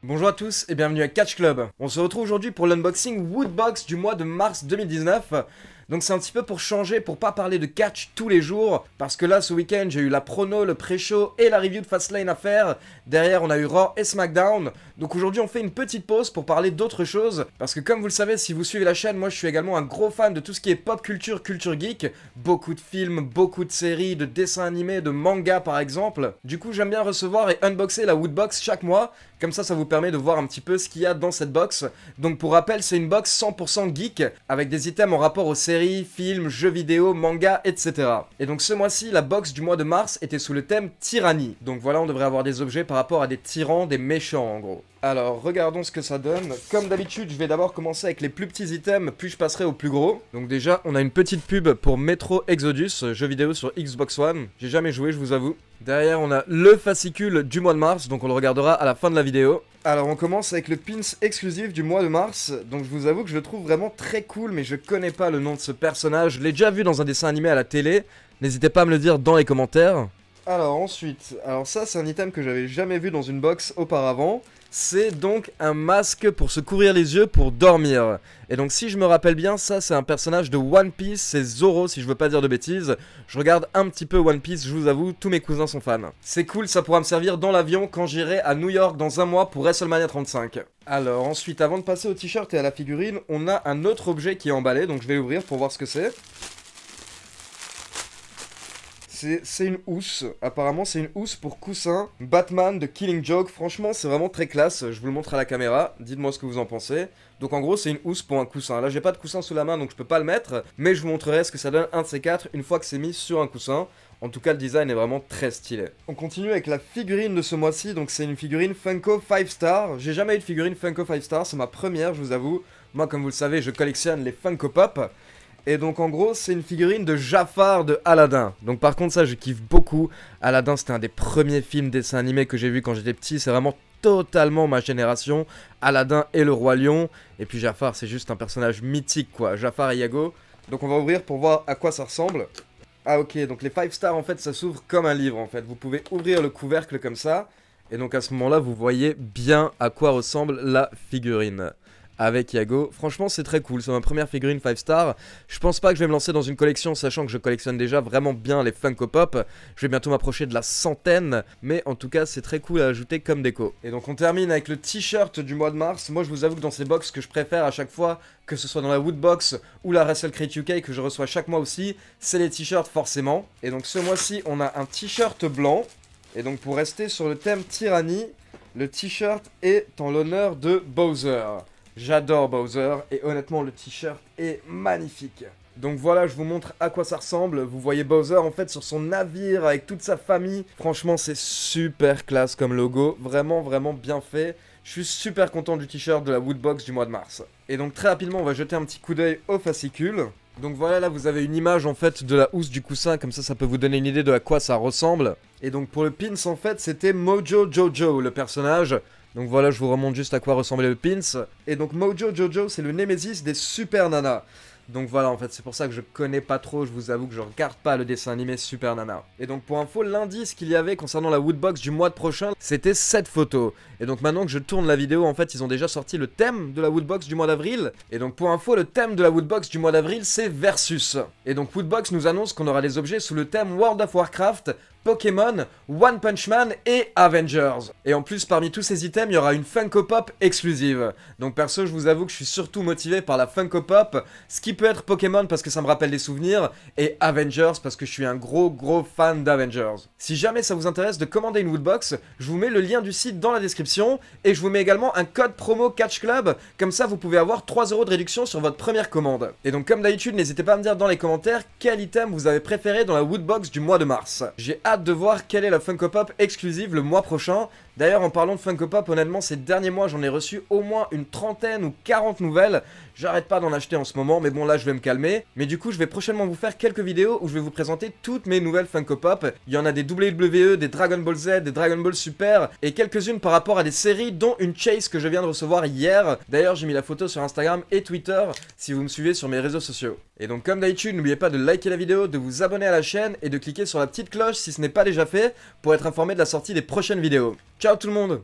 Bonjour à tous et bienvenue à Catch Club. On se retrouve aujourd'hui pour l'unboxing Woodbox du mois de mars 2019. Donc c'est un petit peu pour changer, pour pas parler de catch tous les jours, parce que là ce week-end j'ai eu la prono, le pré-show et la review de Fastlane à faire. Derrière on a eu Raw et SmackDown. Donc aujourd'hui on fait une petite pause pour parler d'autres choses, parce que comme vous le savez, si vous suivez la chaîne, moi je suis également un gros fan de tout ce qui est pop culture, culture geek. Beaucoup de films, beaucoup de séries, de dessins animés, de mangas par exemple. Du coup j'aime bien recevoir et unboxer la Woodbox chaque mois, comme ça vous permet de voir un petit peu ce qu'il y a dans cette box. Donc pour rappel, c'est une box 100% geek, avec des items en rapport aux séries, films, jeux vidéo, mangas, etc. Et donc ce mois-ci, la box du mois de mars était sous le thème tyrannie. Donc voilà, on devrait avoir des objets par rapport à des tyrans, des méchants en gros. Alors, regardons ce que ça donne. Comme d'habitude, je vais d'abord commencer avec les plus petits items, puis je passerai aux plus gros. Donc déjà, on a une petite pub pour Metro Exodus, jeu vidéo sur Xbox One. J'ai jamais joué, je vous avoue. Derrière, on a le fascicule du mois de mars, donc on le regardera à la fin de la vidéo. Alors, on commence avec le pins exclusif du mois de mars. Donc je vous avoue que je le trouve vraiment très cool, mais je connais pas le nom de ce personnage. Je l'ai déjà vu dans un dessin animé à la télé. N'hésitez pas à me le dire dans les commentaires. Alors ensuite, ça c'est un item que j'avais jamais vu dans une box auparavant. C'est donc un masque pour se couvrir les yeux pour dormir. Et donc si je me rappelle bien, ça c'est un personnage de One Piece, c'est Zoro si je veux pas dire de bêtises. Je regarde un petit peu One Piece, je vous avoue, tous mes cousins sont fans. C'est cool, ça pourra me servir dans l'avion quand j'irai à New York dans un mois pour WrestleMania 35. Alors ensuite, avant de passer au t-shirt et à la figurine, on a un autre objet qui est emballé, donc je vais l'ouvrir pour voir ce que c'est. C'est une housse, apparemment c'est une housse pour coussin Batman de Killing Joke. Franchement c'est vraiment très classe, je vous le montre à la caméra, dites-moi ce que vous en pensez. Donc en gros c'est une housse pour un coussin, là j'ai pas de coussin sous la main donc je peux pas le mettre, mais je vous montrerai ce que ça donne un de ces quatre une fois que c'est mis sur un coussin. En tout cas le design est vraiment très stylé. On continue avec la figurine de ce mois-ci, donc c'est une figurine Funko 5 Star. J'ai jamais eu de figurine Funko 5 Star, c'est ma première je vous avoue. Moi comme vous le savez je collectionne les Funko Pop. Et donc en gros c'est une figurine de Jafar de Aladdin. Donc par contre ça je kiffe beaucoup. Aladdin c'était un des premiers films dessins animés que j'ai vu quand j'étais petit. C'est vraiment totalement ma génération. Aladdin et le Roi Lion. Et puis Jafar c'est juste un personnage mythique quoi. Jafar et Iago. Donc on va ouvrir pour voir à quoi ça ressemble. Ah ok, donc les 5 stars en fait ça s'ouvre comme un livre en fait. Vous pouvez ouvrir le couvercle comme ça. Et donc à ce moment là vous voyez bien à quoi ressemble la figurine avec Iago. Franchement c'est très cool, c'est ma première figurine 5 stars. Je pense pas que je vais me lancer dans une collection sachant que je collectionne déjà vraiment bien les Funko Pop. Je vais bientôt m'approcher de la centaine, mais en tout cas c'est très cool à ajouter comme déco. Et donc on termine avec le t-shirt du mois de mars. Moi je vous avoue que dans ces box que je préfère à chaque fois, que ce soit dans la Woodbox ou la Wrestle Crate UK que je reçois chaque mois aussi, c'est les t-shirts forcément. Et donc ce mois-ci on a un t-shirt blanc. Et donc pour rester sur le thème tyrannie, le t-shirt est en l'honneur de Bowser. J'adore Bowser et honnêtement le t-shirt est magnifique. Donc voilà, je vous montre à quoi ça ressemble. Vous voyez Bowser en fait sur son navire avec toute sa famille. Franchement c'est super classe comme logo, vraiment vraiment bien fait. Je suis super content du t-shirt de la Woodbox du mois de mars. Et donc très rapidement on va jeter un petit coup d'œil au fascicule. Donc voilà, là vous avez une image en fait de la housse du coussin, comme ça peut vous donner une idée de à quoi ça ressemble. Et donc pour le pins en fait c'était Mojo Jojo le personnage. Donc voilà, je vous remonte juste à quoi ressemblait le pins. Et donc Mojo Jojo, c'est le Némésis des Super Nana. Donc voilà, en fait, c'est pour ça que je connais pas trop, je vous avoue que je regarde pas le dessin animé Super Nana. Et donc pour info, l'indice qu'il y avait concernant la Woodbox du mois prochain, c'était cette photo. Et donc maintenant que je tourne la vidéo, en fait, ils ont déjà sorti le thème de la Woodbox du mois d'avril. Et donc pour info, le thème de la Woodbox du mois d'avril, c'est Versus. Et donc Woodbox nous annonce qu'on aura des objets sous le thème World of Warcraft, Pokémon, One Punch Man et Avengers. Et en plus, parmi tous ces items, il y aura une Funko Pop exclusive. Donc perso, je vous avoue que je suis surtout motivé par la Funko Pop, ce qui peut être Pokémon parce que ça me rappelle des souvenirs, et Avengers parce que je suis un gros fan d'Avengers. Si jamais ça vous intéresse de commander une Woodbox, je vous mets le lien du site dans la description, et je vous mets également un code promo Catch Club, comme ça vous pouvez avoir 3 € de réduction sur votre première commande. Et donc comme d'habitude, n'hésitez pas à me dire dans les commentaires quel item vous avez préféré dans la Woodbox du mois de mars. J'ai hâte de voir quelle est la Funko Pop exclusive le mois prochain. D'ailleurs en parlant de Funko Pop, honnêtement ces derniers mois j'en ai reçu au moins une trentaine ou 40 nouvelles. J'arrête pas d'en acheter en ce moment, mais bon là je vais me calmer. Mais du coup je vais prochainement vous faire quelques vidéos où je vais vous présenter toutes mes nouvelles Funko Pop. Il y en a des WWE, des Dragon Ball Z, des Dragon Ball Super, et quelques-unes par rapport à des séries dont une Chase que je viens de recevoir hier. D'ailleurs j'ai mis la photo sur Instagram et Twitter si vous me suivez sur mes réseaux sociaux. Et donc comme d'habitude n'oubliez pas de liker la vidéo, de vous abonner à la chaîne et de cliquer sur la petite cloche si ce n'est pas déjà fait pour être informé de la sortie des prochaines vidéos. Ciao tout le monde!